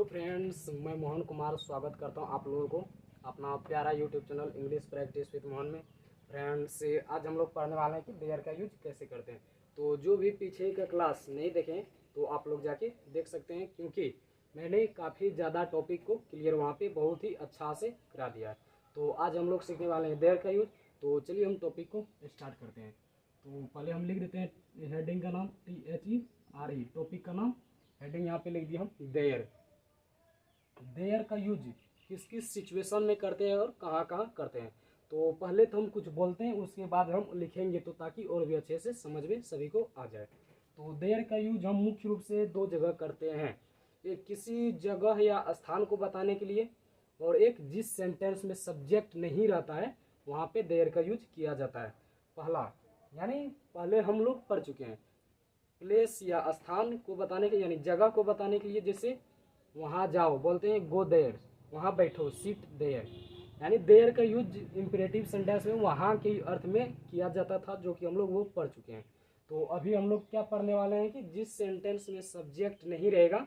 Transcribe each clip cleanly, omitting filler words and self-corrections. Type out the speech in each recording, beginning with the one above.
Friends, मैं मोहन कुमार स्वागत करता हूं आप लोगों को अपना प्यारा YouTube channel English practice with Mohan में। फ्रेंड्स, आज हम लोग पढ़ने वाले हैं कि देयर का यूज कैसे करते हैं। तो जो भी पीछे का क्लास नहीं देखें तो आप लोग जाके देख सकते हैं, क्योंकि मैंने काफ़ी ज़्यादा टॉपिक को क्लियर वहाँ पे बहुत ही अच्छा से करा दिया है। तो आज हम लोग सीखने वाले हैं देयर का यूज। तो चलिए हम टॉपिक को स्टार्ट करते हैं। तो पहले हम लिख देते हैं हेडिंग का नाम THERE, टॉपिक का नाम हेडिंग यहाँ पे लिख दिया हम देयर। देयर का यूज किस किस सिचुएशन में करते हैं और कहाँ कहाँ करते हैं। तो पहले तो हम कुछ बोलते हैं, उसके बाद हम लिखेंगे तो ताकि और भी अच्छे से समझ में सभी को आ जाए। तो देयर का यूज हम मुख्य रूप से दो जगह करते हैं, एक किसी जगह या स्थान को बताने के लिए, और एक जिस सेंटेंस में सब्जेक्ट नहीं रहता है वहाँ पे देयर का यूज किया जाता है। पहला यानी पहले हम लोग पढ़ चुके हैं, प्लेस या स्थान को बताने के यानी जगह को बताने के लिए, जैसे वहाँ जाओ बोलते हैं गो देयर, वहाँ बैठो सिट देयर। यानी देयर का यूज इंपरेटिव सेंटेंस में वहाँ के अर्थ में किया जाता था, जो कि हम लोग वो पढ़ चुके हैं। तो अभी हम लोग क्या पढ़ने वाले हैं कि जिस सेंटेंस में सब्जेक्ट नहीं रहेगा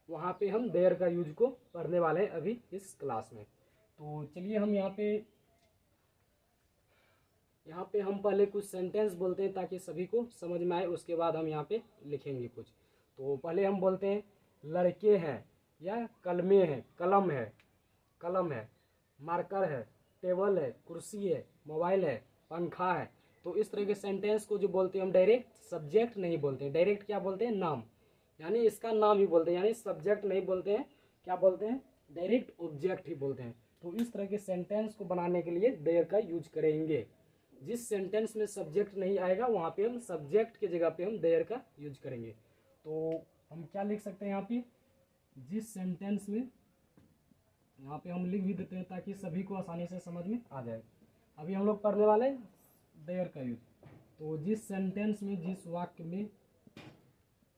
वहाँ पे हम देयर का यूज को पढ़ने वाले हैं अभी इस क्लास में। तो चलिए हम यहाँ पे हम पहले कुछ सेंटेंस बोलते हैं ताकि सभी को समझ में आए, उसके बाद हम यहाँ पे लिखेंगे कुछ। तो पहले हम बोलते हैं लड़के हैं या कलमे हैं, कलम है, मार्कर है, टेबल है, कुर्सी है, मोबाइल है, पंखा है। तो इस तरह के सेंटेंस को जो बोलते हैं हम डायरेक्ट सब्जेक्ट नहीं बोलते हैं, डायरेक्ट क्या बोलते हैं नाम, यानी इसका नाम ही बोलते हैं, यानी सब्जेक्ट नहीं बोलते हैं, क्या बोलते हैं डायरेक्ट ऑब्जेक्ट ही बोलते हैं। तो इस तरह के सेंटेंस को बनाने के लिए देयर का यूज करेंगे। जिस सेंटेंस में सब्जेक्ट नहीं आएगा वहाँ पे हम सब्जेक्ट की जगह पे हम देयर का यूज करेंगे। तो हम क्या लिख सकते हैं यहाँ पे, जिस सेंटेंस में, यहाँ पे हम लिख भी देते हैं ताकि सभी को आसानी से समझ में आ जाए। अभी हम लोग पढ़ने वाले हैं देयर का यूज। तो जिस सेंटेंस में, जिस वाक्य में,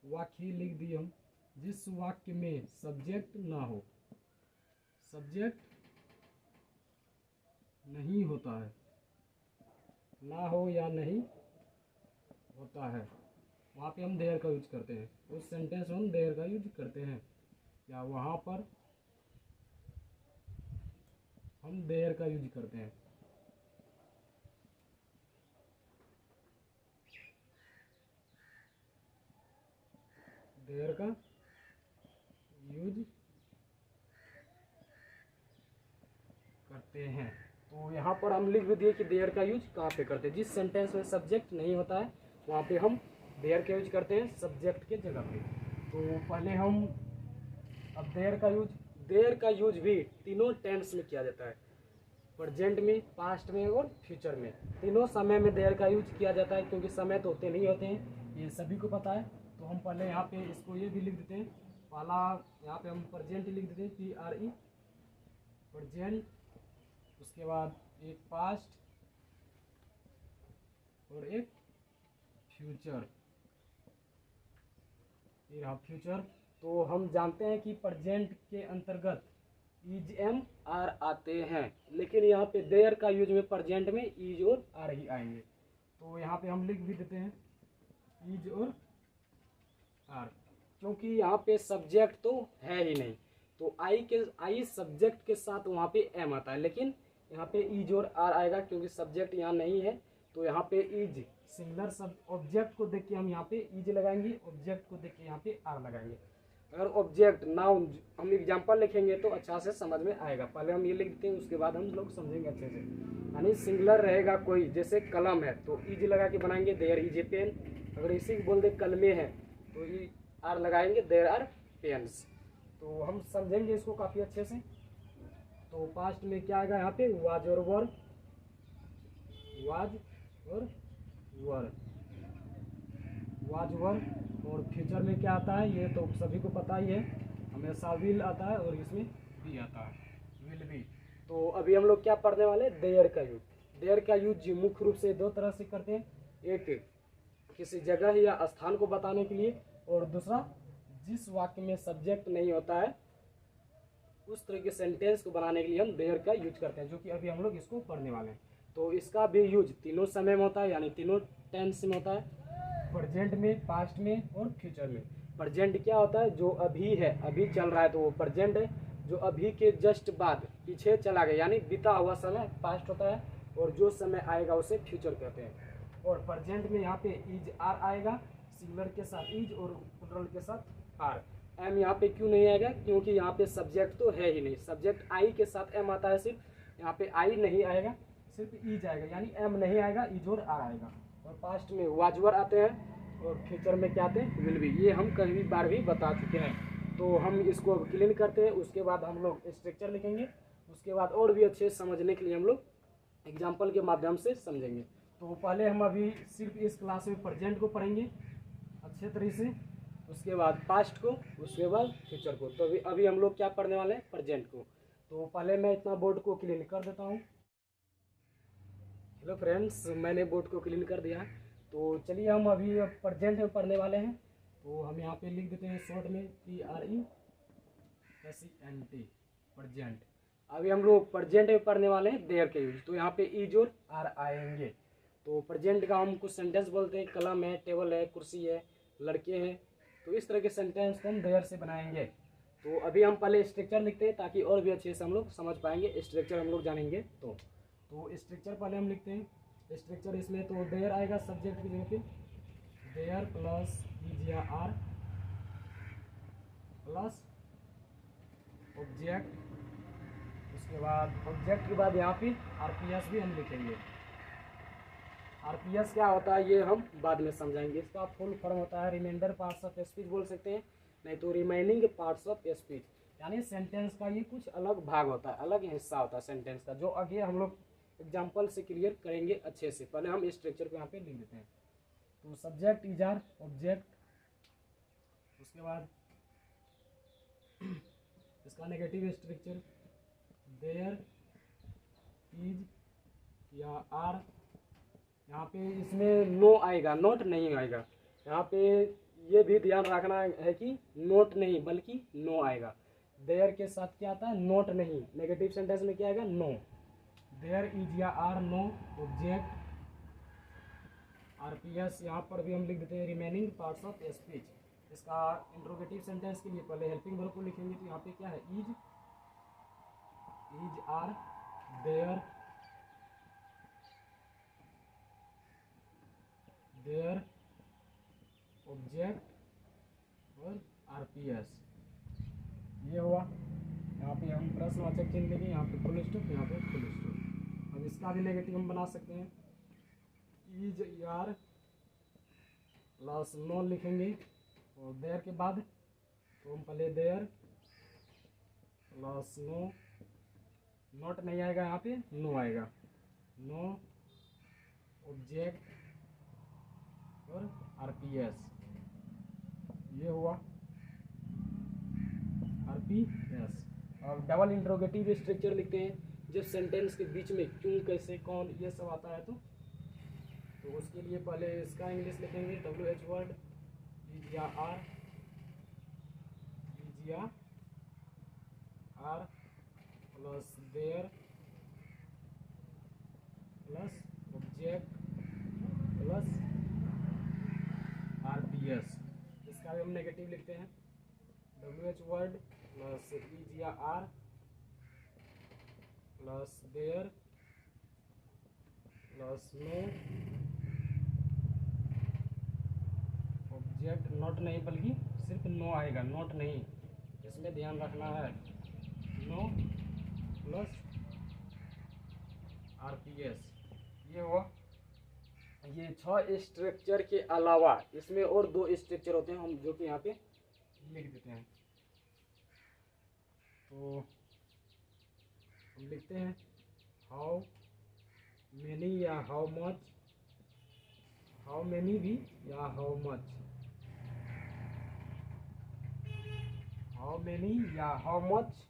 वाक्य ही लिख दिए हम, जिस वाक्य में सब्जेक्ट ना हो, सब्जेक्ट नहीं होता है, ना हो या नहीं होता है, वहाँ पे हम देयर का यूज करते हैं। उस सेंटेंस में हम देयर का यूज करते हैं, या वहाँ पर हम देयर का यूज करते हैं। देयर का यूज करते हैं। तो यहाँ पर हम लिख भी दिए कि देयर का यूज कहाँ पे करते हैं। जिस सेंटेंस में सब्जेक्ट नहीं होता है वहाँ पे हम देयर का यूज करते हैं सब्जेक्ट के जगह पे। तो पहले हम अब देयर का यूज भी तीनों टेंस में किया जाता है, प्रेजेंट में, पास्ट में और फ्यूचर में। तीनों समय में देयर का यूज किया जाता है, क्योंकि समय तो होते नहीं होते हैं, ये सभी को पता है। तो हम पहले यहाँ पे इसको ये भी लिख देते हैं, पहला यहाँ पे हम प्रेजेंट लिख देते हैं PRE, प्रेजेंट। उसके बाद एक पास्ट और एक फ्यूचर, ये रहा फ्यूचर। तो हम जानते हैं कि प्रेजेंट के अंतर्गत इज एम आर आते हैं, लेकिन यहाँ पे देयर का यूज में प्रेजेंट में इज और आर ही आएंगे। तो यहाँ पे हम लिख भी देते हैं इज और आर, क्योंकि यहाँ पे सब्जेक्ट तो है ही नहीं। तो आई सब्जेक्ट के साथ वहाँ पे एम आता है, लेकिन यहाँ पे इज और आर आएगा क्योंकि सब्जेक्ट यहाँ नहीं है। तो यहाँ पे इज सिंगुलर सब ऑब्जेक्ट को देख के हम यहाँ पे इज लगाएंगे, ऑब्जेक्ट को देख के यहाँ पे आर लगाएंगे। अगर ऑब्जेक्ट नाउन हम एग्जाम्पल लिखेंगे तो अच्छा से समझ में आएगा। पहले हम ये लिख देते हैं, उसके बाद हम लोग समझेंगे अच्छे से। यानी सिंगुलर रहेगा कोई, जैसे कलम है तो इज लगा के बनाएंगे देयर इज ए पेन। अगर इसी को बोल दे कलमे है तो ई आर लगाएंगे देयर आर पेन्स। तो हम समझेंगे इसको काफ़ी अच्छे से। तो पास्ट में क्या आएगा यहाँ पे, वाज और वर, वाज और वर, वाज वर। और फ्यूचर में क्या आता है ये तो सभी को पता ही है, हमेशा विल आता है और इसमें भी आता है, विल भी। तो अभी हम लोग क्या पढ़ने वाले, देयर का यूज। देयर का यूज मुख्य रूप से दो तरह से करते हैं, एक किसी जगह या स्थान को बताने के लिए, और दूसरा जिस वाक्य में सब्जेक्ट नहीं होता है उस तरह के सेंटेंस को बनाने के लिए हम देयर का यूज करते हैं, जो कि अभी हम लोग इसको पढ़ने वाले हैं। तो इसका भी यूज तीनों समय में होता है, यानी तीनों टेंस में होता है, प्रेजेंट में, पास्ट में और फ्यूचर में। प्रेजेंट क्या होता है, जो अभी है, अभी चल रहा है तो वो प्रेजेंट है। जो अभी के जस्ट बाद पीछे चला गया यानी बीता हुआ समय पास्ट होता है, और जो समय आएगा उसे फ्यूचर कहते हैं। और प्रेजेंट में यहाँ पे इज आर आएगा, सिंगुलर के साथ इज और प्लूरल के साथ आर। एम यहाँ पे क्यों नहीं आएगा, क्योंकि यहाँ पे सब्जेक्ट तो है ही नहीं, सब्जेक्ट आई के साथ एम आता है सिर्फ, यहाँ पे आई नहीं आएगा, सिर्फ ईज आएगा, यानी एम नहीं आएगा, ईज और आर आएगा। और पास्ट में वाजवर आते हैं और फ्यूचर में क्या आते हैं, विल बी। ये हम कई बार भी बता चुके हैं, तो हम इसको अब क्लीन करते हैं। उसके बाद हम लोग स्ट्रक्चर लिखेंगे, उसके बाद और भी अच्छे समझने के लिए हम लोग एग्जाम्पल के माध्यम से समझेंगे। तो पहले हम अभी सिर्फ इस क्लास में प्रेजेंट को पढ़ेंगे अच्छे तरीके से, उसके बाद पास्ट को, उसके बाद फ्यूचर को। तो अभी हम लोग क्या पढ़ने वाले हैं, प्रेजेंट को। तो पहले मैं इतना बोर्ड को क्लीन कर देता हूँ। हेलो फ्रेंड्स, मैंने बोर्ड को क्लीन कर दिया। तो चलिए हम अभी प्रेजेंट में पढ़ने वाले हैं। तो हम यहाँ पे लिख देते हैं शॉर्ट में PRESENT, प्रेजेंट। अभी हम लोग प्रेजेंट में पढ़ने वाले हैं देयर के यूज। तो यहाँ पे इज और आर आएंगे। तो प्रेजेंट का हम कुछ सेंटेंस बोलते हैं, कलम है, टेबल है, कुर्सी है, लड़के हैं। तो इस तरह के सेंटेंस को हम देयर से बनाएंगे। तो अभी हम पहले स्ट्रक्चर लिखते हैं ताकि और भी अच्छे से हम लोग समझ पाएंगे, स्ट्रक्चर हम लोग जानेंगे। तो स्ट्रक्चर पहले हम लिखते हैं। स्ट्रक्चर इसमें तो देयर आएगा सब्जेक्ट की जगह पे, देयर प्लस इज या आर प्लस ऑब्जेक्ट। उसके बाद ऑब्जेक्ट के बाद यहाँ पे आरपीएस भी हम लिखेंगे। आरपीएस क्या होता है ये हम बाद में समझाएंगे। इसका फुल फॉर्म होता है रिमाइंडर पार्ट्स ऑफ स्पीच बोल सकते हैं, नहीं तो रिमाइनिंग पार्ट्स ऑफ स्पीच, यानी सेंटेंस का ये कुछ अलग भाग होता है, अलग हिस्सा होता है सेंटेंस का, जो आगे हम लोग एग्जाम्पल से क्लियर करेंगे अच्छे से। पहले हम स्ट्रक्चर को यहाँ पे लिख देते हैं। तो सब्जेक्ट इज आर ऑब्जेक्ट, उसके बाद इसका नेगेटिव स्ट्रक्चर देयर इज या आर। यहाँ पे इसमें नो आएगा, नोट नहीं आएगा। यहाँ पे ये भी ध्यान रखना है कि नोट नहीं बल्कि नो आएगा। देयर के साथ क्या आता है, नोट नहीं। नेगेटिव सेंटेंस में क्या आएगा, नो। देयर इज या आर नो ऑब्जेक्ट आरपीएस। यहाँ पर भी हम लिख देते हैं रिमेनिंग पार्ट्स ऑफ स्पीच। इसका इंट्रोगेटिव सेंटेंस के लिए पहले हेल्पिंग वर्ब को लिखेंगे। तो यहाँ पे क्या है, इज आर देयर ऑब्जेक्ट और आरपीएस, ये हुआ। यहाँ पे हम प्रश्नवाचक चिन्ह लेंगे, यहाँ पे फुल स्टॉप, यहाँ पे फुल स्टॉप। अब इसका भी नेगेटिव हम बना सकते हैं, इज यार प्लस नो लिखेंगे। और देयर के बाद तो हम पहले देयर प्लस नो, नोट नहीं आएगा, यहाँ पे नो आएगा, नो ऑब्जेक्ट और आरपीएस, ये हुआ आरपीएस। और डबल इंट्रोगेटिव स्ट्रक्चर लिखते हैं जब सेंटेंस के बीच में क्यों, कैसे, कौन, ये सब आता है। तो उसके लिए पहले इसका इंग्लिश लिखेंगे, WH वर्ड इज या आर, इज या are plus there plus object plus RPS. इसका भी हम नेगेटिव लिखते हैं, WH वर्ड प्लस इज या are plus there plus no object, not नहीं बल्कि सिर्फ नो आएगा, नोट नहीं, इसमें ध्यान रखना है, नो प्लस आरपीएस, ये हुआ। ये 6 स्ट्रक्चर के अलावा इसमें और 2 स्ट्रक्चर होते हैं, हम जो कि यहाँ पे लिख देते हैं। तो हम लिखते हैं हाउ मेनी या हाउ मच, हाउ मेनी भी या हाउ मच, हाउ मेनी या हाउ मच।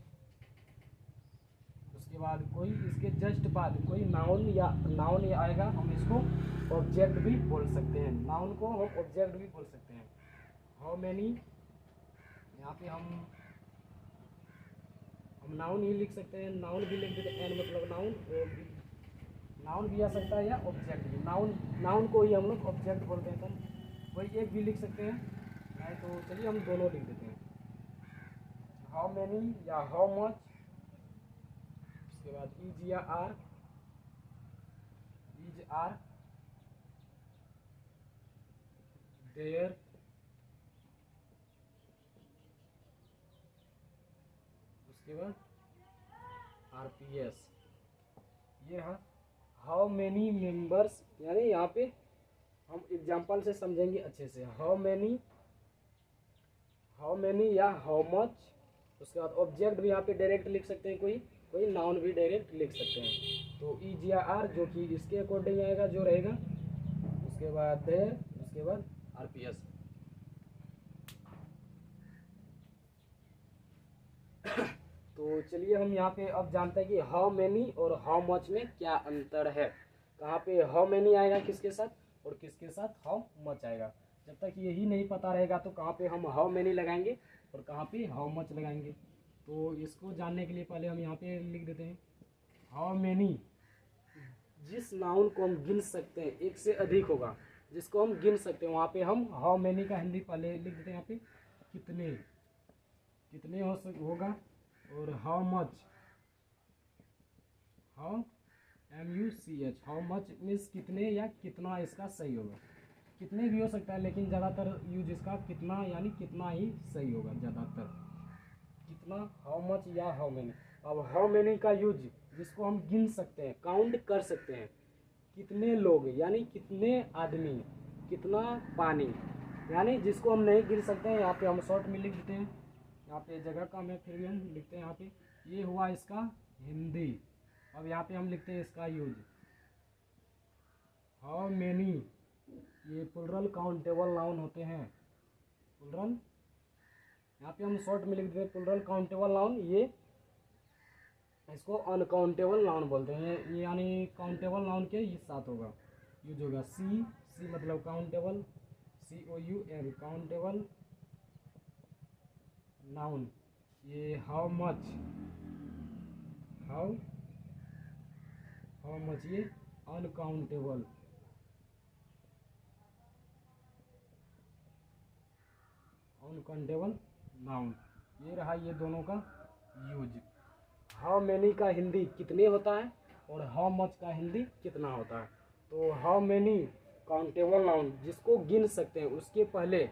उसके बाद कोई इसके जस्ट बाद कोई नाउन या नाउन आएगा, हम इसको ऑब्जेक्ट भी बोल सकते हैं, नाउन को हम ऑब्जेक्ट भी बोल सकते हैं। हाउ मेनी, यहाँ पे हम नाउन ही लिख सकते हैं, नाउन भी लिख देते हैं, एन मतलब नाउन, नाउन भी आ सकता है या ऑब्जेक्ट भी। नाउन को ही हम लोग ऑब्जेक्ट बोलते हैं। तो कोई एक भी लिख सकते हैं, है, तो चलिए हम दोनों लिख देते हैं, हाउ मैनी या हाउ मच, उसके बाद इज या आर, इज आर देयर, उसके बाद आरपीएस। ये है हाउ मैनी मेंबर्स, यानी यहाँ पे हम एग्जाम्पल से समझेंगे अच्छे से, हाउ मैनी या हाउ मच। उसके बाद ऑब्जेक्ट भी यहाँ पे डायरेक्ट लिख सकते हैं, कोई नाउन भी डायरेक्ट लिख सकते हैं। तो इज या आर जो कि इसके अकॉर्डिंग आएगा जो रहेगा, उसके बाद देयर, उसके बाद आरपीएस। तो चलिए हम यहाँ पे अब जानते हैं कि हाउ मैनी और हाउ मच में क्या अंतर है। कहाँ पे हाउ मैनी आएगा किसके साथ और किसके साथ हाउ मच आएगा। जब तक यही नहीं पता रहेगा तो कहाँ पे हम हाउ मैनी लगाएंगे और कहाँ पे हाउ मच लगाएंगे। तो इसको जानने के लिए पहले हम यहाँ पे लिख देते हैं हाउ मैनी, जिस नाउन को हम गिन सकते हैं, एक से अधिक होगा जिसको हम गिन सकते हैं, वहाँ पे हम हाउ मैनी का हिंदी पहले लिख देते हैं यहाँ पे कितने होगा। और how much, how MUCH, how much means कितने या कितना, इसका सही होगा। कितने भी हो सकता है लेकिन ज़्यादातर यूज इसका कितना, यानी कितना ही सही होगा ज़्यादातर, कितना, हाउ मच या हाउ मैनी। अब हाउ मैनी का यूज जिसको हम गिन सकते हैं, काउंट कर सकते हैं, कितने लोग यानी कितने आदमी, कितना पानी, यानी जिसको हम नहीं गिन सकते हैं यहाँ पे हम शॉर्ट में लिख देते हैं। यहाँ पे जगह कम है फिर भी हम लिखते हैं यहाँ पे, ये हुआ इसका हिंदी। अब यहाँ पे हम लिखते हैं इसका यूज हाउ मैनी, ये प्लुरल काउंटेबल नाउन होते हैं, प्लुरल, यहाँ पे हम शॉर्ट में लिख देते हैं प्लुरल काउंटेबल नाउन। ये इसको अनकाउंटेबल नाउन बोलते हैं, ये यानी काउंटेबल नाउन के ये साथ होगा यूज होगा। सी मतलब काउंटेबल, COUN काउंटेबल नाउन। ये हाउ मच ये अनकाउंटेबल नाउन। ये रहा ये दोनों का यूज। हाउ मैनी का हिंदी कितने होता है और हाउ मच का हिंदी कितना होता है। तो हाउ मैनी काउंटेबल नाउन जिसको गिन सकते हैं, उसके पहले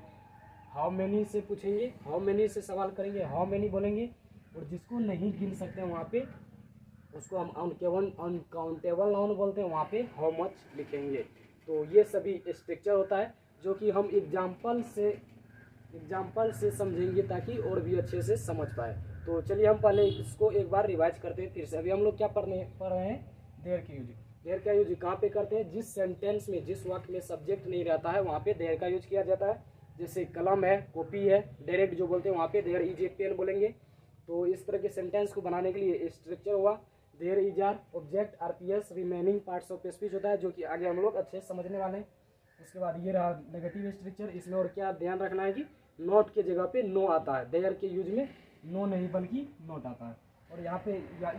हाउ मैनी से पूछेंगे, हाउ मैनी से सवाल करेंगे, हाउ मैनी बोलेंगे। और जिसको नहीं गिन सकते हैं वहाँ पे उसको हम अनकाउंटेबल नाउन बोलते हैं, वहाँ पे हाउ मच लिखेंगे। तो ये सभी स्ट्रक्चर होता है जो कि हम एग्जाम्पल से समझेंगे ताकि और भी अच्छे से समझ पाए। तो चलिए हम पहले इसको एक बार रिवाइज करते हैं फिर से। अभी हम लोग क्या पढ़ रहे हैं, देयर का यूज। देयर का यूज कहाँ पे करते हैं, जिस सेंटेंस में, जिस वाक्य में सब्जेक्ट नहीं रहता है वहाँ पे देयर का यूज किया जाता है। जैसे कलम है, कॉपी है, डायरेक्ट जो बोलते हैं वहाँ पे देयर इज ए पेन बोलेंगे। तो इस तरह के सेंटेंस को बनाने के लिए स्ट्रक्चर हुआ there is are, object, RPS, remaining parts of speech होता है जो कि आगे हम लोग अच्छे से समझने वाले हैं। उसके बाद ये रहा नेगेटिव स्ट्रक्चर। इसमें और क्या ध्यान रखना है कि नॉट के जगह पे नो आता है, देयर के यूज में नो नहीं बल्कि नॉट आता है। और यहाँ पे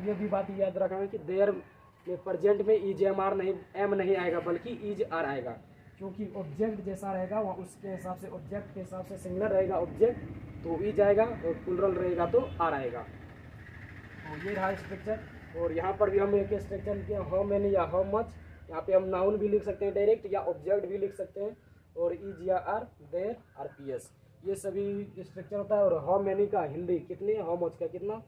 ये भी बात याद रखना है कि देयर में प्रेजेंट में इज एम नहीं आएगा बल्कि इज आर आएगा, क्योंकि ऑब्जेक्ट जैसा रहेगा वहाँ उसके हिसाब से, ऑब्जेक्ट के हिसाब से सिंगुलर रहेगा ऑब्जेक्ट तो इज आएगा और प्लुरल रहेगा तो आर आएगा। तो ये रहा स्ट्रक्चर। और यहाँ पर भी हम एक स्ट्रक्चर किया हाउ मैनी या हाउ मच। यहाँ पे हम नाउन भी लिख सकते हैं डायरेक्ट या ऑब्जेक्ट भी लिख सकते हैं, और इज या आर, देयर, आरपीएस, ये सभी स्ट्रक्चर होता है। और हाउ मैनी का हिंदी कितने, हाउ मच का कितना।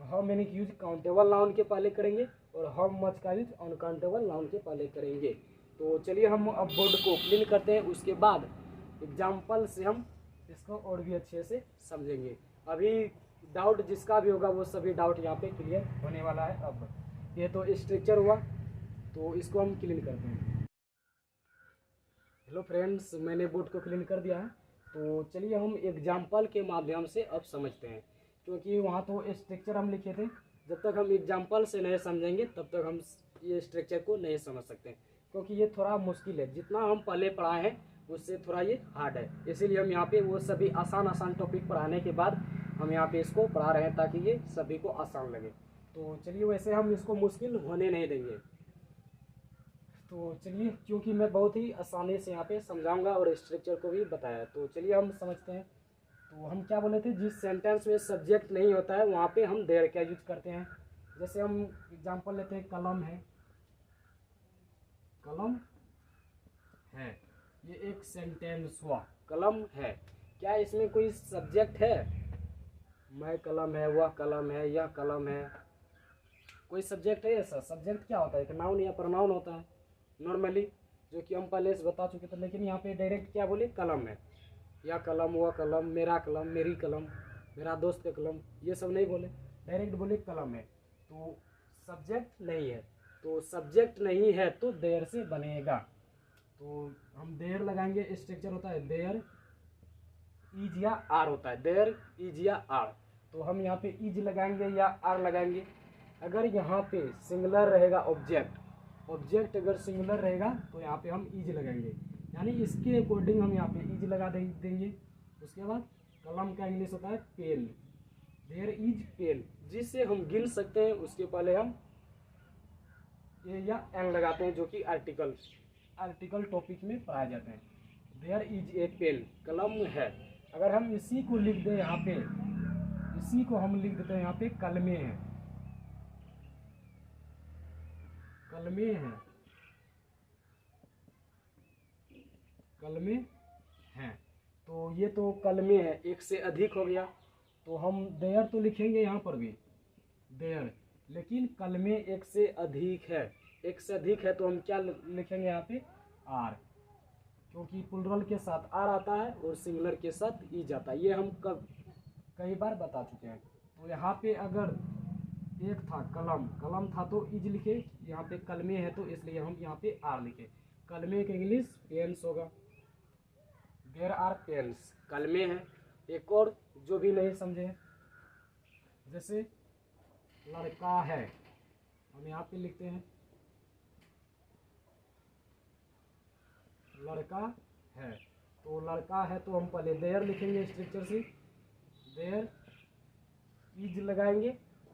हाउ मैनी की यूज काउंटेबल नाउन के पहले करेंगे और हाउ मच का यूज अनकाउंटेबल नाउन के पहले करेंगे। तो चलिए हम अब बोर्ड को क्लीन करते हैं, उसके बाद एग्जाम्पल से हम इसको और भी अच्छे से समझेंगे। अभी डाउट जिसका भी होगा वो सभी डाउट यहाँ पे क्लियर होने वाला है। अब ये तो स्ट्रक्चर हुआ, तो इसको हम क्लीन करते हैं। हेलो फ्रेंड्स, मैंने बोर्ड को क्लीन कर दिया है। तो चलिए हम एग्जाम्पल के माध्यम से अब समझते हैं, क्योंकि वहाँ तो स्ट्रक्चर हम लिखे थे, जब तक हम एग्जाम्पल से नहीं समझेंगे तब तक हम ये स्ट्रक्चर को नहीं समझ सकते, क्योंकि ये थोड़ा मुश्किल है। जितना हम पहले पढ़ाए हैं उससे थोड़ा ये हार्ड है, इसीलिए हम यहाँ पे वो सभी आसान टॉपिक पढ़ाने के बाद हम यहाँ पे इसको पढ़ा रहे हैं ताकि ये सभी को आसान लगे। तो चलिए वैसे हम इसको मुश्किल होने नहीं देंगे। तो चलिए, क्योंकि मैं बहुत ही आसानी से यहाँ पे समझाऊंगा और स्ट्रक्चर को भी बताया, तो चलिए हम समझते हैं। तो हम क्या बोले थे, जिस सेंटेंस में सब्जेक्ट नहीं होता है वहाँ पे हम देयर का यूज करते हैं। जैसे हम एग्जांपल लेते हैं, कलम है, कलम है, ये एक सेंटेंस हुआ, कलम है। क्या इसमें कोई सब्जेक्ट है? मैं कलम है, वह कलम है, यह कलम है, कोई सब्जेक्ट है? ऐसा सब्जेक्ट क्या होता है? एक नाउन या प्रोनाउन होता है नॉर्मली, जो कि हम पहले से बता चुके थे। लेकिन यहाँ पे डायरेक्ट क्या बोले, कलम है, या कलम, वह कलम, मेरा कलम, मेरी कलम, मेरा दोस्त का कलम, ये सब नहीं बोले, डायरेक्ट बोले कलम है। तो सब्जेक्ट नहीं है, तो सब्जेक्ट नहीं है तो देयर से बनेगा। तो हम देयर लगाएंगे, स्ट्रक्चर होता है देयर इज या आर होता है, देयर इज या आर। तो हम यहाँ पे इज लगाएंगे या आर लगाएंगे। अगर यहाँ पे सिंगुलर रहेगा ऑब्जेक्ट, ऑब्जेक्ट अगर सिंगुलर रहेगा तो यहाँ पे हम इज लगाएंगे, यानी इसके अकॉर्डिंग हम यहाँ पे इज लगा देंगे। उसके बाद कलम का इंग्लिश होता है पेन, देयर इज पेन, जिससे हम गिन सकते हैं। उसके पहले हम ए या एन लगाते हैं, जो कि आर्टिकल टॉपिक में पढ़ाए जाते हैं। देयर इज ए पेन, कलम है। अगर हम इसी को लिख दें यहाँ पे, इसी को हम लिख देते हैं यहाँ पे, कलमे हैं, कलमे हैं, कलमे हैं। तो ये तो कलमे हैं, एक से अधिक हो गया, तो हम देयर तो लिखेंगे यहाँ पर भी देयर, लेकिन कलमे एक से अधिक है, एक से अधिक है तो हम क्या लिखेंगे यहाँ पे, आर, क्योंकि प्लुरल के साथ आर आता है और सिंगुलर के साथ ई जाता है। ये हम कई बार बता चुके हैं। तो यहाँ पे अगर एक था कलम, कलम था तो इज लिखे, यहाँ पे कलमे है तो इसलिए हम यहाँ पे आर लिखे। कलमे के इंग्लिश पेन्स होगा, देयर आर पेन्स, कलमे हैं। एक और जो भी नहीं समझे, जैसे लड़का है, हम यहाँ पे लिखते हैं लड़का है। तो लड़का है तो हम पहले देयर लिखेंगे स्ट्रक्चर से, देयर इज लगाएंगे,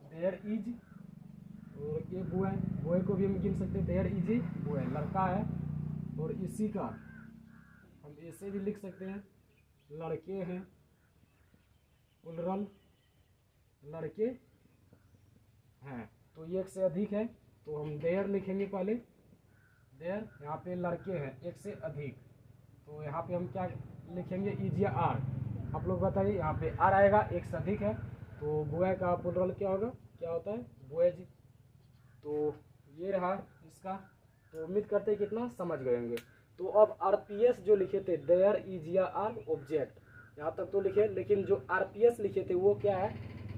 देयर इज, और ये बॉय, बॉय को भी हम गिन सकते हैं, देयर इज ए बॉय, लड़का है। और इसी का हम ऐसे भी लिख सकते हैं, लड़के हैं, प्लुरल, लड़के हैं। तो ये एक से अधिक है तो हम देयर लिखेंगे पहले, देयर, यहाँ पे लड़के हैं एक से अधिक, तो यहाँ पे हम क्या लिखेंगे, इज या आर। आप लोग बताइए, यहाँ पे आर आएगा, एक से अधिक है, तो बॉय का प्लुरल क्या होगा, क्या होता है, बॉयज। तो ये रहा इसका। तो उम्मीद करते हैं कितना समझ गए होंगे। तो अब आरपीएस जो लिखे थे, देयर इज या आर ऑब्जेक्ट, यहाँ तक तो लिखे, लेकिन जो आरपीएस लिखे थे वो क्या है,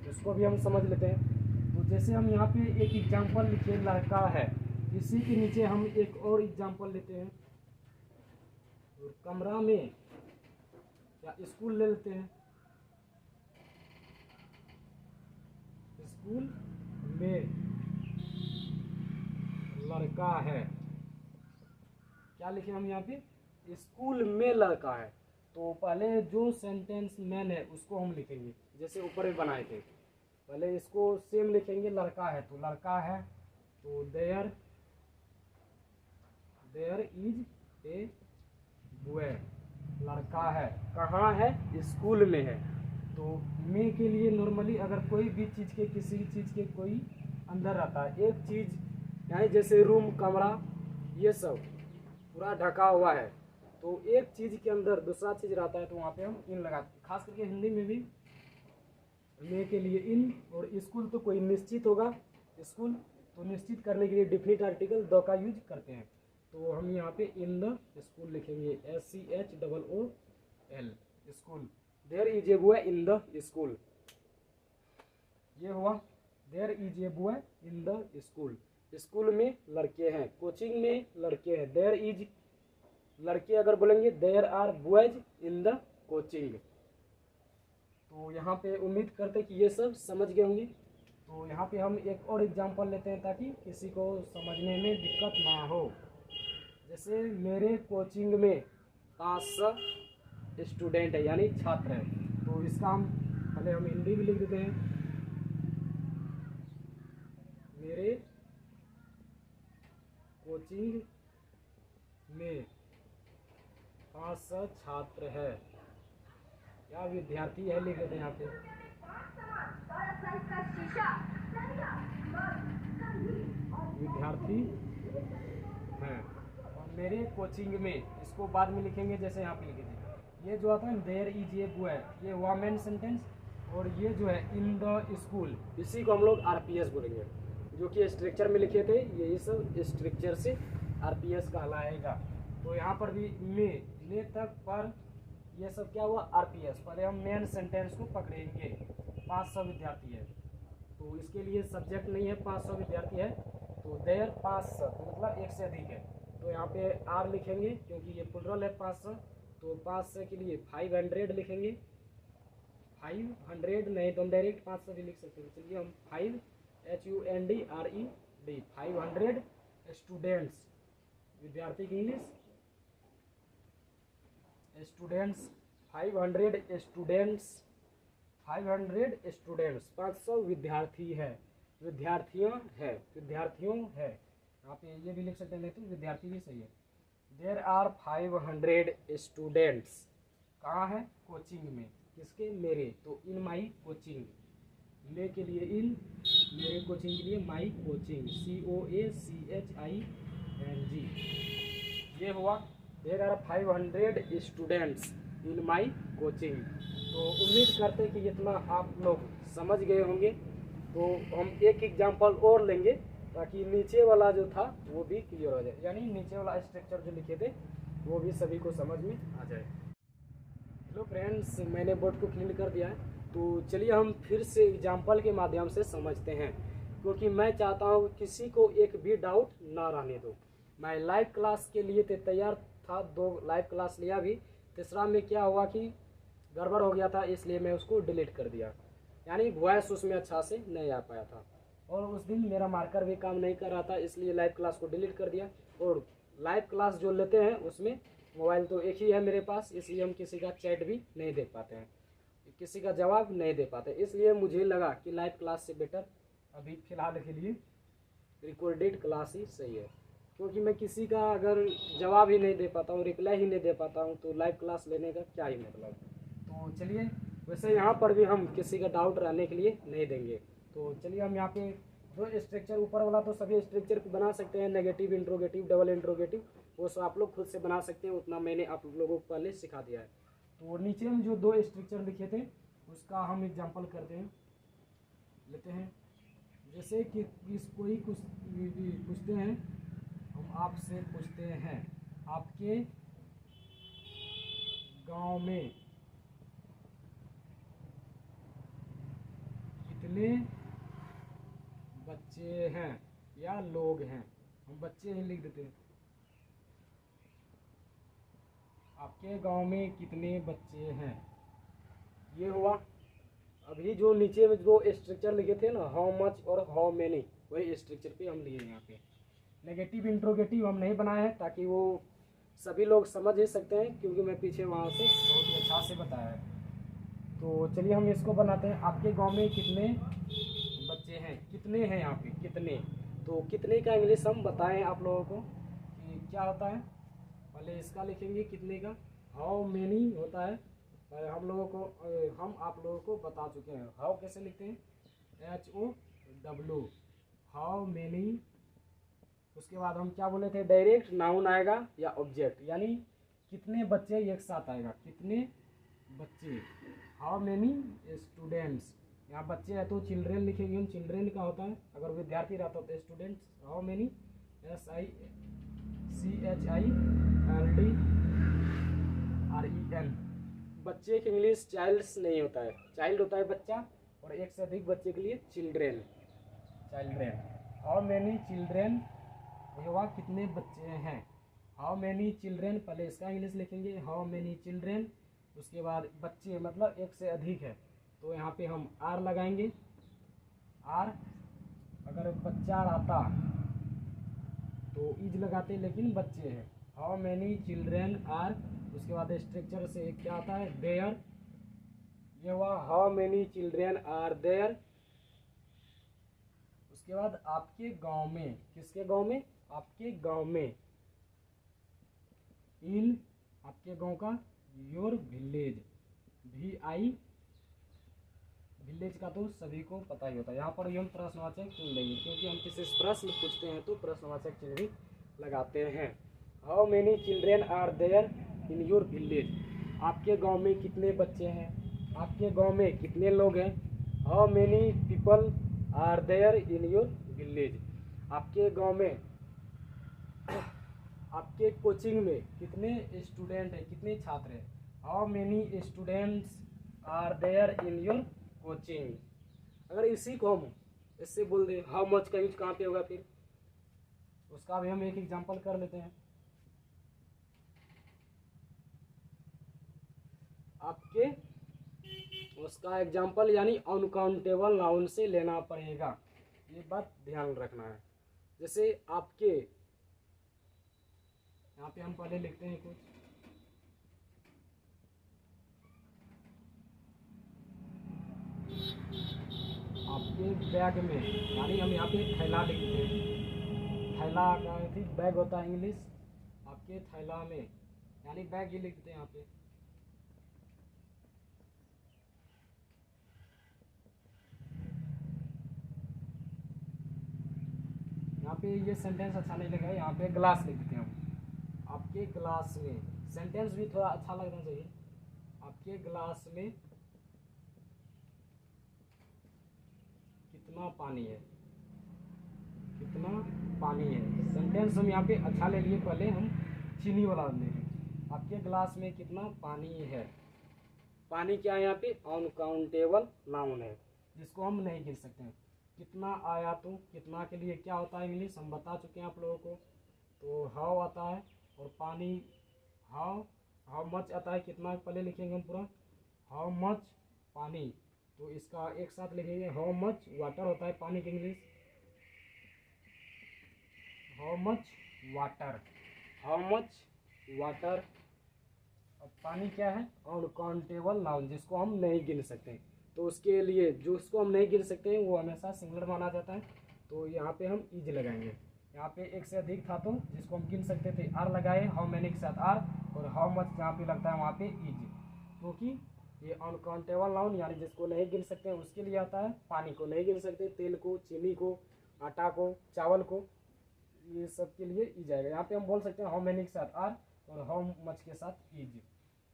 उसको भी हम समझ लेते हैं। तो जैसे हम यहाँ पे एक एग्जाम्पल लिखे, लड़का है, इसी के नीचे हम एक और एग्जाम्पल लेते हैं, कमरा में या स्कूल ले लेते हैं, स्कूल में लड़का है। क्या लिखे हम यहाँ पे, स्कूल में लड़का है। तो पहले जो सेंटेंस मैन है उसको हम लिखेंगे, जैसे ऊपर में बनाए थे, पहले इसको सेम लिखेंगे, लड़का है तो लड़का है, तो देयर इज ए बॉय, लड़का है, कहाँ है, स्कूल में है। तो में के लिए नॉर्मली अगर कोई भी चीज़ के, किसी चीज़ के कोई अंदर रहता है, एक चीज़ यानी जैसे रूम, कमरा, ये सब पूरा ढका हुआ है, तो एक चीज़ के अंदर दूसरा चीज़ रहता है तो वहाँ पे हम इन लगाते हैं। खास करके हिंदी में भी में के लिए इन, और स्कूल तो कोई निश्चित होगा, स्कूल तो निश्चित करने के लिए डिफिनिट आर्टिकल द का यूज करते हैं। तो हम यहाँ पे इन द स्कूल लिखेंगे, SCHOOL, school. There is a boy in the school, ये हुआ, there is a boy in the school, school में लड़के हैं, कोचिंग में लड़के हैं, देयर इज, लड़के अगर बोलेंगे, there are boys in the coaching. तो यहाँ पे उम्मीद करते हैं कि ये सब समझ गए होंगे। तो यहाँ पे हम एक और एग्जांपल लेते हैं ताकि किसी को समझने में दिक्कत ना हो। जैसे मेरे कोचिंग में 500 स्टूडेंट है, यानी छात्र है, तो इसका हम पहले हम हिंदी में लिख देते हैं, मेरे कोचिंग में 500 छात्र है या विद्यार्थी है, लिख देते हैं यहाँ पे। विद्यार्थी हैं और मेरे कोचिंग में, इसको बाद में लिखेंगे जैसे यहाँ पे लिखे थे। ये जो आता है देयर इज ए बॉय, ये वुमेन सेंटेंस, और ये जो है इन द स्कूल, इसी को हम लोग आरपीएस बोलेंगे, जो कि स्ट्रक्चर में लिखे थे। यही सब स्ट्रक्चर से आरपीएस कहलाएगा। तो यहाँ पर भी में तक पर ये सब क्या हुआ, आरपीएस। पहले हम मेन सेंटेंस को पकड़ेंगे। 500 विद्यार्थी है, तो इसके लिए सब्जेक्ट नहीं है, 500 विद्यार्थी है, तो देयर 500 तो मतलब एक से अधिक है। तो यहाँ पे आर लिखेंगे क्योंकि ये प्लुरल है 500, तो 500 के लिए 500 लिखेंगे। 500 नहीं तो हम डायरेक्ट 500 भी लिख सकते हैं। चलिए हम 5 HUNDRED 500 स्टूडेंट्स, विद्यार्थी की इंग्लिश स्टूडेंट्स, 500 स्टूडेंट्स, 500 स्टूडेंट्स, 500 विद्यार्थी है, विद्यार्थियों है, विद्यार्थियों है। यहाँ पे ये भी लिख सकते हैं, नहीं तो विद्यार्थी भी सही है। देयर आर 500 स्टूडेंट्स, कहाँ है, कोचिंग में, किसके, मेरे, तो इन माई कोचिंग, ले के लिए इन, मेरे कोचिंग के लिए माई कोचिंग, COACHING, ये हुआ। There are 500 students in my coaching. तो उम्मीद करते हैं कि इतना आप लोग समझ गए होंगे। तो हम एक एग्जाम्पल और लेंगे ताकि नीचे वाला जो था वो भी क्लियर हो जाए, यानी नीचे वाला स्ट्रक्चर जो लिखे थे वो भी सभी को समझ में आ जाए। हेलो फ्रेंड्स, मैंने बोर्ड को क्लीन कर दिया है। तो चलिए हम फिर से एग्जाम्पल के माध्यम से समझते हैं, क्योंकि मैं चाहता हूँ किसी को एक भी डाउट ना रहने दो। मैं लाइव क्लास के लिए तैयार था, 2 लाइव क्लास लिया भी, तीसरा में क्या हुआ कि गड़बड़ हो गया था, इसलिए मैं उसको डिलीट कर दिया, यानी वॉइस उसमें अच्छा से नहीं आ पाया था। और उस दिन मेरा मार्कर भी काम नहीं कर रहा था, इसलिए लाइव क्लास को डिलीट कर दिया। और लाइव क्लास जो लेते हैं उसमें मोबाइल तो एक ही है मेरे पास, इसलिए हम किसी का चैट भी नहीं देख पाते हैं, किसी का जवाब नहीं दे पाते। इसलिए मुझे लगा कि लाइव क्लास से बेटर अभी फ़िलहाल के लिए रिकॉर्डेड क्लास ही सही है, क्योंकि मैं किसी का अगर जवाब ही नहीं दे पाता हूँ, रिप्लाई ही नहीं दे पाता हूँ, तो लाइव क्लास लेने का क्या ही मतलब। तो चलिए, वैसे यहाँ पर भी हम किसी का डाउट रहने के लिए नहीं देंगे। तो चलिए हम यहाँ पे जो स्ट्रक्चर ऊपर वाला तो सभी स्ट्रक्चर बना सकते हैं, नेगेटिव, इंट्रोगेटिव, डबल इंट्रोगेटिव, वो सब आप लोग खुद से बना सकते हैं, उतना मैंने आप लोगों को पहले सिखा दिया है। तो नीचे में जो 2 स्ट्रक्चर लिखे थे उसका हम एग्जांपल करते हैं, लेते हैं। जैसे कि कोई कुछ पूछते हैं, हम आपसे पूछते हैं, आपके गांव में कितने बच्चे हैं या लोग हैं, हम बच्चे ही लिख देते हैं। आपके गांव में कितने बच्चे हैं, ये हुआ। अभी जो नीचे में जो स्ट्रक्चर लिखे थे ना, हाउ मच और हाउ मेनी, वही स्ट्रक्चर पे हम लिए यहाँ पे। नेगेटिव इंट्रोगेटिव हम नहीं बनाए हैं ताकि वो सभी लोग समझ ही सकते हैं, क्योंकि मैं पीछे वहाँ से बहुत ही अच्छा से बताया है। तो चलिए हम इसको बनाते हैं। आपके गांव में कितने बच्चे हैं, कितने हैं यहाँ पे, कितने। तो कितने का इंग्लिश हम बताएं आप लोगों को कि क्या होता है। पहले इसका लिखेंगे कितने का, हाउ मेनी होता है, हम लोगों को, हम आप लोगों को बता चुके हैं। हाउ कैसे लिखते हैं, HOW, हाउ मेनी। उसके बाद हम क्या बोले थे, डायरेक्ट नाउन आएगा या ऑब्जेक्ट, यानी कितने बच्चे एक साथ आएगा, कितने बच्चे। हाउ मेनी स्टूडेंट्स, यहाँ बच्चे है तो चिल्ड्रेन लिखेंगे हम, चिल्ड्रेन का होता है, अगर विद्यार्थी रहता तो स्टूडेंट्स। हाउ मेनी SICHILDREN, बच्चे के इंग्लिश चाइल्ड्स नहीं होता है, चाइल्ड होता है बच्चा, और एक से अधिक बच्चे के लिए children, children. How many children, हुआ कितने बच्चे हैं। हाउ मेनी चिल्ड्रेन, पहले इसका इंग्लिश लिखेंगे, हाउ मेनी चिल्ड्रेन। उसके बाद बच्चे मतलब एक से अधिक है, तो यहाँ पे हम आर लगाएंगे। आर, अगर बच्चा रहता तो इज लगाते, लेकिन बच्चे हैं। हाउ मेनी चिल्ड्रेन आर, उसके बाद स्ट्रक्चर से क्या आता है, देयर, ये हुआ how many children are there. उसके बाद आपके गांव में, किसके गांव में, आपके गांव में इन आपके गांव का, योर विलेज, VI विलेज का तो सभी को पता ही होता है। यहाँ पर हम प्रश्नवाचक चिन्ह लेंगे क्योंकि हम किसी से प्रश्न पूछते हैं तो प्रश्नवाचक चिन्ह भी लगाते हैं। How many children are there in your village, आपके गांव में कितने बच्चे हैं, आपके गांव में कितने लोग हैं। How many people are there in your village, आपके गांव में, आपके कोचिंग में कितने स्टूडेंट हैं, कितने छात्र हैं। How many students are there in your coaching. अगर इसी को हम इससे बोल दें हाउ मच का यूज कहाँ पे होगा, फिर उसका भी हम एक एग्जांपल कर लेते हैं। आपके उसका एग्जांपल यानी अनकाउंटेबल नाउन से लेना पड़ेगा, ये बात ध्यान रखना है। जैसे आपके यहाँ पे हम पहले लिखते हैं कुछ, आपके बैग में, यानी हम यहाँ पे थैला लिखते हैं, थैला का ठीक बैग होता है इंग्लिश, आपके थैला में यानी बैग ही लिखते हैं यहाँ पे। यहाँ पे ये सेंटेंस अच्छा नहीं लगा, यहाँ पे ग्लास लिखते हैं हम। आपके ग्लास में, सेंटेंस भी थोड़ा अच्छा लगना चाहिए। आपके ग्लास में कितना पानी है, कितना पानी है। सेंटेंस हम यहाँ पे अच्छा ले लिए, पहले हम चीनी वाला ले लें। आपके ग्लास में कितना पानी है। पानी क्या है यहाँ पे, अनकाउंटेबल नाउन है जिसको हम नहीं गिन सकते हैं। कितना आया, तो कितना के लिए क्या होता है इंग्लिश हम बता चुके हैं आप लोगों को। तो हाउ आता है, और पानी हाउ मच आता है, कितना पहले लिखेंगे हम पूरा, हाउ मच पानी। तो इसका एक साथ लिखेंगे, हाउ मच वाटर होता है पानी की English, how much water, how much water. अब पानी क्या है, अनकाउंटेबल नाउन जिसको हम नहीं गिन सकते। तो उसके लिए जो उसको हम नहीं गिन सकते हैं वो हमेशा सिंगुलर माना जाता है। तो यहाँ पे हम इज लगाएंगे। यहाँ पे एक से अधिक था तो जिसको हम गिन सकते थे आर लगाए, हाउ मैनी के साथ आर, और हाउ मच जहाँ पे लगता है वहाँ पे इज, क्योंकि ये अनकाउंटेबल नाउन यानी जिसको नहीं गिन सकते हैं उसके लिए आता है। पानी को नहीं गिन सकते, तेल को, चीनी को, आटा को, चावल को, ये सब के लिए इज आएगा। यहाँ पे हम बोल सकते हैं हाउ मैनी के साथ आर और हाउ मच के साथ इज।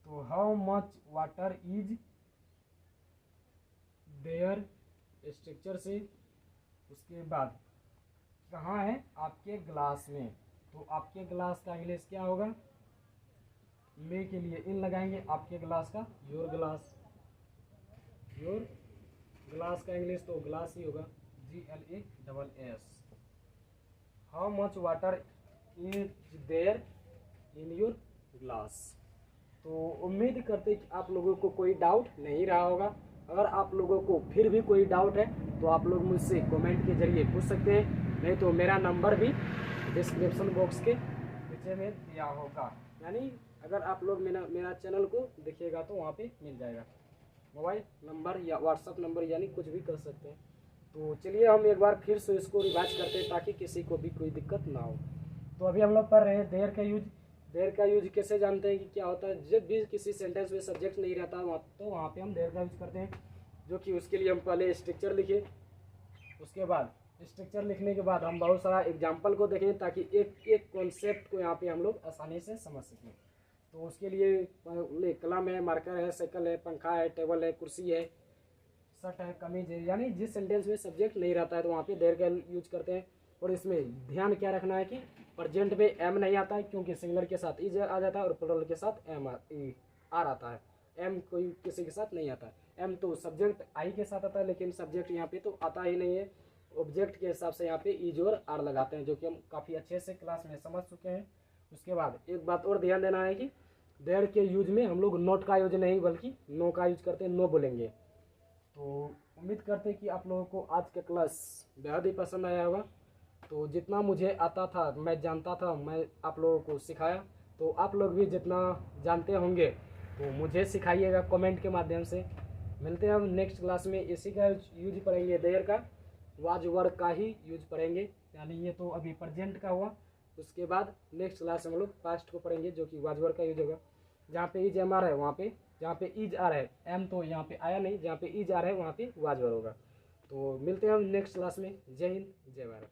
तो how much water is there structure से, उसके बाद कहाँ है, आपके ग्लास में। तो आपके ग्लास का इंग्लिश क्या होगा, में के लिए इन लगाएंगे, आपके ग्लास का योर ग्लास, योर ग्लास का इंग्लिश तो ग्लास ही होगा, GLASS। How much water is there in your glass. तो उम्मीद करते कि आप लोगों को कोई डाउट नहीं रहा होगा। अगर आप लोगों को फिर भी कोई डाउट है तो आप लोग मुझसे कमेंट के जरिए पूछ सकते हैं, नहीं तो मेरा नंबर भी डिस्क्रिप्शन बॉक्स के नीचे में दिया होगा। यानी अगर आप लोग मेरा चैनल को देखिएगा तो वहाँ पे मिल जाएगा, मोबाइल नंबर या व्हाट्सअप नंबर, यानी कुछ भी कर सकते हैं। तो चलिए हम एक बार फिर से इसको रिवाइज करते हैं ताकि किसी को भी कोई दिक्कत ना हो। तो अभी हम लोग पढ़ रहे हैं देयर का यूज। देयर का यूज कैसे जानते हैं कि क्या होता है, जब भी किसी सेंटेंस में सब्जेक्ट नहीं रहता तो वहाँ पे हम देयर का यूज करते हैं, जो कि उसके लिए हम पहले स्ट्रक्चर लिखे। उसके बाद स्ट्रक्चर लिखने के बाद हम बहुत सारा एग्जाम्पल को देखें ताकि एक एक कॉन्सेप्ट को यहाँ पे हम लोग आसानी से समझ सकें। तो उसके लिए कलम है, मार्कर है, साइकिल है, पंखा है, टेबल है, कुर्सी है, शर्ट है, कमीज है। यानी जिस सेंटेंस में सब्जेक्ट नहीं रहता है तो वहाँ पे देयर का यूज करते हैं। और इसमें ध्यान क्या रखना है कि प्रेजेंट में एम नहीं आता है, क्योंकि सिंगुलर के साथ इज आ जाता है और प्लूरल के साथ एम आर आता है। एम कोई किसी के साथ नहीं आता है। एम तो सब्जेक्ट आई के साथ आता है, लेकिन सब्जेक्ट यहाँ पे तो आता ही नहीं है। ऑब्जेक्ट के हिसाब से यहाँ पे इज और आर लगाते हैं, जो कि हम काफ़ी अच्छे से क्लास में समझ चुके हैं। उसके बाद एक बात और ध्यान देना है कि देयर के यूज में हम लोग नॉट का यूज नहीं बल्कि नो का यूज करते हैं, नो बोलेंगे। तो उम्मीद करते हैं कि आप लोगों को आज का क्लास बेहद ही पसंद आया होगा। तो जितना मुझे आता था, मैं जानता था, मैं आप लोगों को सिखाया। तो आप लोग भी जितना जानते होंगे तो मुझे सिखाइएगा कमेंट के माध्यम से। मिलते हैं हम नेक्स्ट क्लास में, इसी का यूज पढ़ेंगे, देयर का वाज वर्क का ही यूज पढ़ेंगे। यानी ये तो अभी प्रेजेंट का हुआ, उसके बाद नेक्स्ट क्लास में हम लोग पास्ट को पढ़ेंगे जो कि वाज वर्ड का यूज होगा। जहाँ पे इज एम आ रहा है वहाँ पे, जहाँ पे इज आ रहा है एम तो यहाँ पे आया नहीं, जहाँ पे इज आ रहा है वहाँ पे वाज वर्ड होगा। तो मिलते हैं हम नेक्स्ट क्लास में। जय हिंद, जय भारत।